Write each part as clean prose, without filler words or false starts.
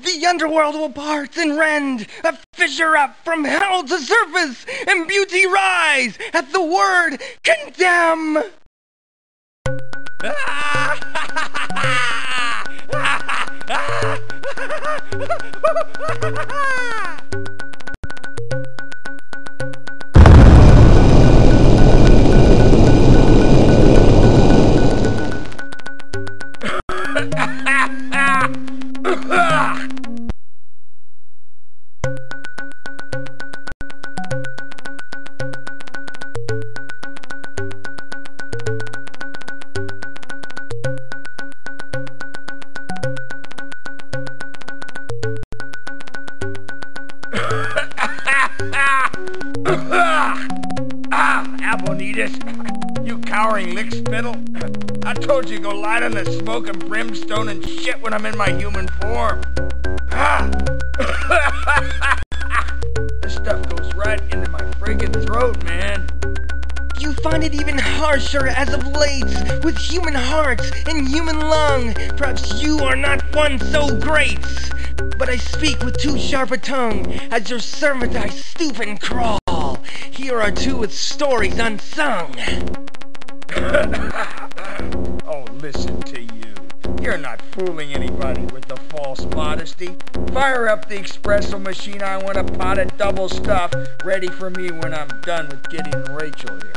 The underworld will part and rend, a fissure up from hell to surface, and beauty rise at the word condemn. Abonitas, you cowering lick spittle. I told you to go light on the smoke and brimstone and shit when I'm in my human form. This stuff goes right into my friggin' throat, man. You find it even harsher as of late, with human heart and human lung. Perhaps you are not one so great, but I speak with too sharp a tongue. As your servant I stoop and crawl. Here are two with stories unsung. Oh, listen to you. You're not fooling anybody with the false modesty. Fire up the espresso machine. I want a pot of double stuff ready for me when I'm done with Gideon and Rachel here.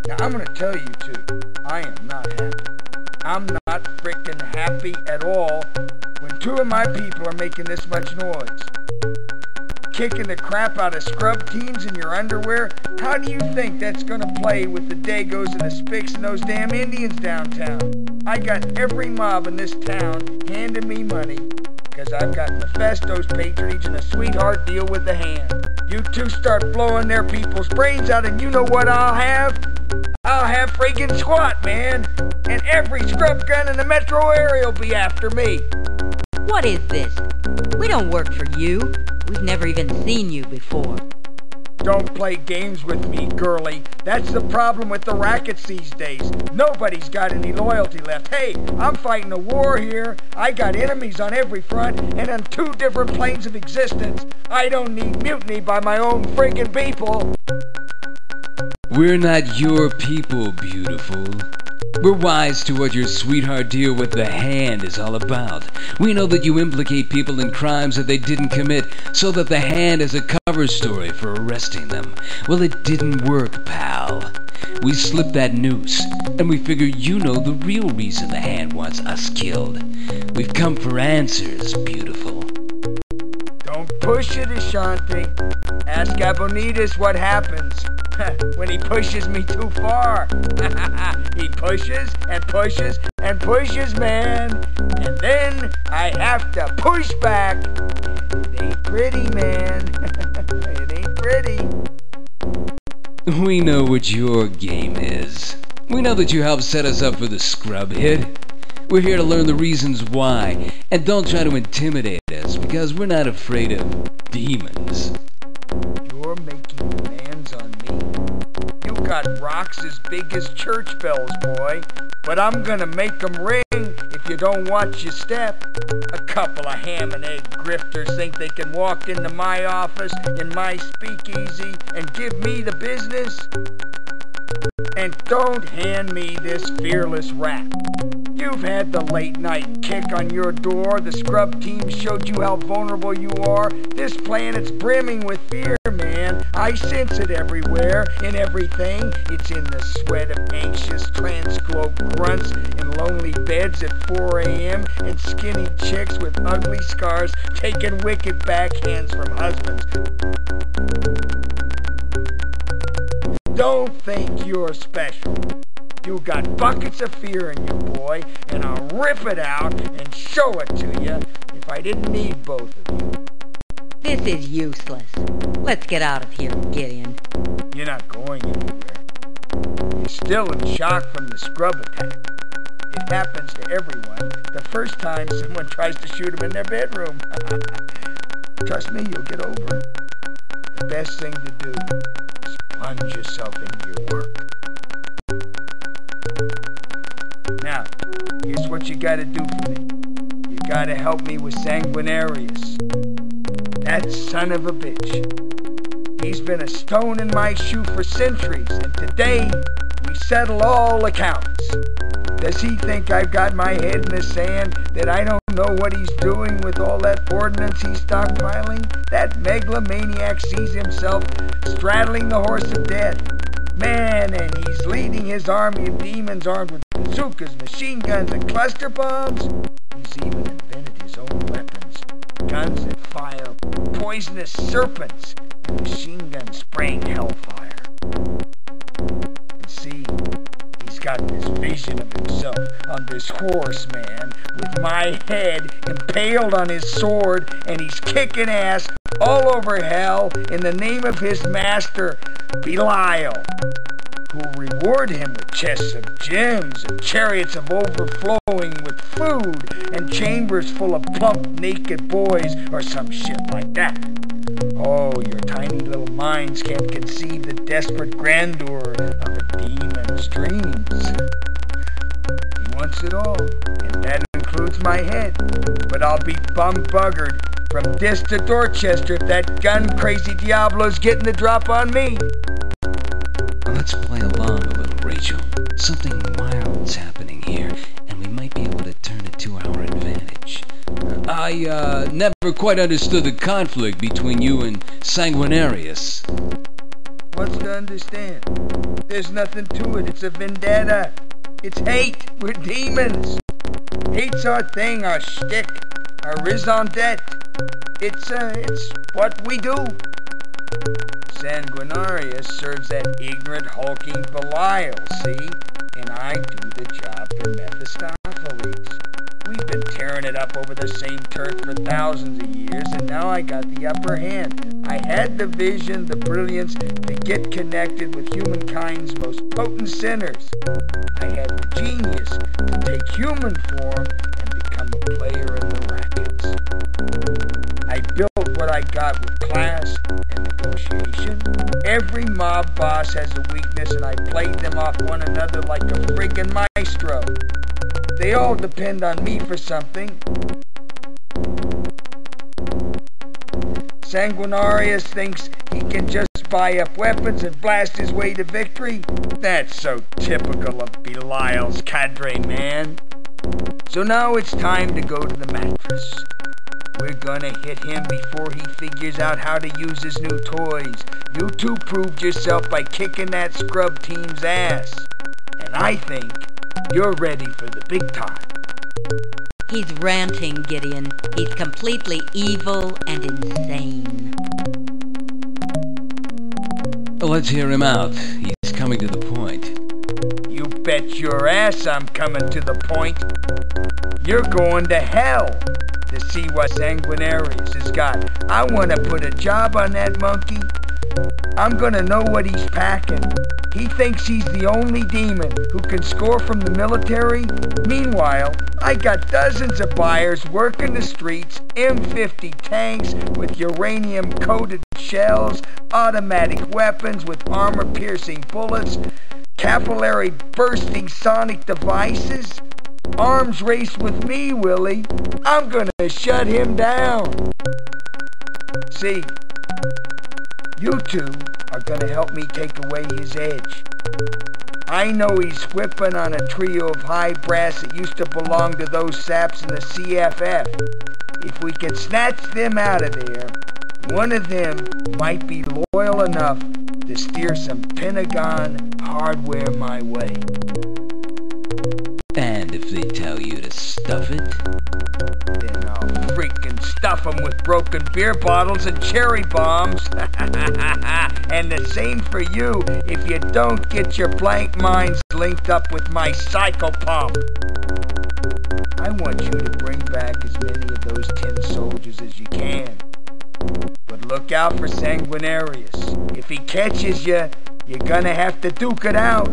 Now, I'm gonna tell you two, I am not happy. I'm not frickin' happy at all when two of my people are making this much noise. Kicking the crap out of scrub teens in your underwear? How do you think that's gonna play with the Dagos and the Spics and those damn Indians downtown? I got every mob in this town handing me money because I've got Mephisto's patronage and a sweetheart deal with the hand. You two start blowing their people's brains out and you know what I'll have? I'll have friggin' squat, man! And every scrub gun in the metro area will be after me. What is this? We don't work for you. We've never even seen you before. Don't play games with me, girlie. That's the problem with the rackets these days. Nobody's got any loyalty left. Hey, I'm fighting a war here. I got enemies on every front and on two different planes of existence. I don't need mutiny by my own friggin' people. We're not your people, beautiful. We're wise to what your sweetheart deal with the hand is all about. We know that you implicate people in crimes that they didn't commit, so that the hand is a cover story for arresting them. Well, it didn't work, pal. We slipped that noose, and we figure you know the real reason the hand wants us killed. We've come for answers, beautiful. Don't push it, Ashanti. Ask Abonitas what happens when he pushes me too far. He pushes and pushes and pushes, man. And then I have to push back. It ain't pretty, man. It ain't pretty. We know what your game is. We know that you helped set us up for the scrub hit. We're here to learn the reasons why, and don't try to intimidate us, because we're not afraid of demons. You're making demands on me. You got rocks as big as church bells, boy. But I'm gonna make them ring if you don't watch your step. A couple of ham and egg grifters think they can walk into my office in my speakeasy and give me the business. And don't hand me this fearless rat. You've had the late night kick on your door. The scrub team showed you how vulnerable you are. This planet's brimming with fear, man. I sense it everywhere, in everything. It's in the sweat of anxious transglobe grunts in lonely beds at 4 a.m. and skinny chicks with ugly scars taking wicked backhands from husbands. Don't think you're special. You got buckets of fear in you, boy, and I'll rip it out and show it to you if I didn't need both of you. This is useless. Let's get out of here, Gideon. You're not going anywhere. You're still in shock from the scrub attack. It happens to everyone the first time someone tries to shoot them in their bedroom. Trust me, you'll get over it. The best thing to do is plunge yourself into your work. Now, here's what you gotta do for me. You gotta help me with Sanguinarius. That son of a bitch. He's been a stone in my shoe for centuries, and today we settle all accounts. Does he think I've got my head in the sand, that I don't know what he's doing with all that ordnance he's stockpiling? That megalomaniac sees himself straddling the horse of death. Man, and he's leading his army of demons armed with bazookas, machine guns, and cluster bombs. He's even invented his own weapons. Guns that fire poisonous serpents and machine guns spraying hellfire. And see, he's got this vision of himself on this horse, man, with my head impaled on his sword, and he's kicking ass all over hell in the name of his master, Belial, who'll reward him with chests of gems and chariots of overflowing with food and chambers full of plump naked boys or some shit like that. Oh, your tiny little minds can't conceive the desperate grandeur of a demon's dreams. He wants it all, and that includes my head. But I'll be bum-buggered from this to Dorchester if that gun-crazy Diablo's getting the drop on me. Let's play along a little, Rachel. Something wild's happening here, and we might be able to turn it to our advantage. I never quite understood the conflict between you and Sanguinarius. What's to understand? There's nothing to it. It's a vendetta. It's hate. We're demons. Hate's our thing, our shtick, our raison d'etre. It's what we do. Sanguinarius serves that ignorant, hulking Belial, see? And I do the job for Mephistopheles. We've been tearing it up over the same turf for thousands of years, and now I got the upper hand. I had the vision, the brilliance to get connected with humankind's most potent sinners. I had the genius to take human form and become a player in the rackets. I built what I got with class and negotiation. Every mob boss has a weakness, and I played them off one another like a friggin' maestro. They all depend on me for something. Sanguinarius thinks he can just buy up weapons and blast his way to victory. That's so typical of Belial's cadre, man. So now it's time to go to the mattress. We're gonna hit him before he figures out how to use his new toys. You two proved yourself by kicking that scrub team's ass. And I think you're ready for the big time. He's ranting, Gideon. He's completely evil and insane. Let's hear him out. He's coming to the point. You bet your ass I'm coming to the point. You're going to hell to see what Sanguinarius has got. I want to put a job on that monkey. I'm gonna know what he's packing. He thinks he's the only demon who can score from the military. Meanwhile, I got dozens of buyers working the streets, M50 tanks with uranium-coated shells, automatic weapons with armor-piercing bullets, capillary-bursting sonic devices. Arms race with me, Willie. I'm gonna shut him down. See, you two are gonna help me take away his edge. I know he's whipping on a trio of high brass that used to belong to those saps in the CFF. If we can snatch them out of there, one of them might be loyal enough to steer some Pentagon hardware my way. And if they tell you to stuff it? Then I'll freaking stuff them with broken beer bottles and cherry bombs. And the same for you if you don't get your blank minds linked up with my psychopump. I want you to bring back as many of those tin soldiers as you can. But look out for Sanguinarius. If he catches you, you're gonna have to duke it out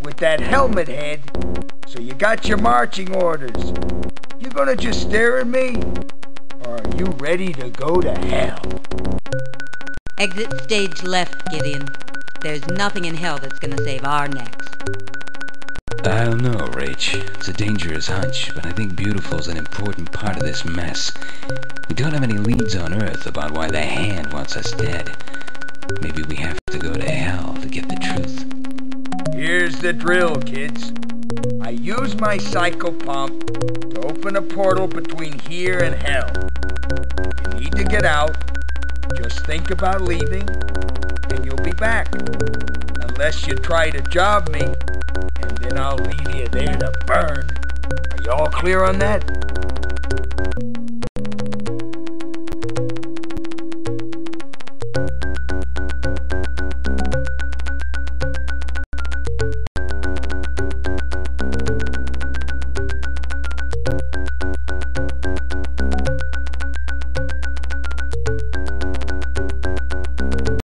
with that helmet head. So you got your marching orders. You gonna just stare at me? Or are you ready to go to hell? Exit stage left, Gideon. There's nothing in hell that's gonna save our necks. I don't know, Rach. It's a dangerous hunch, but I think Beautiful's an important part of this mess. We don't have any leads on Earth about why the Hand wants us dead. Maybe we have to go to hell to get the truth. Here's the drill, kids. I use my psycho pump to open a portal between here and hell. You need to get out. Just think about leaving, and you'll be back. Unless you try to job me, and then I'll leave you there to burn. Are you all clear on that?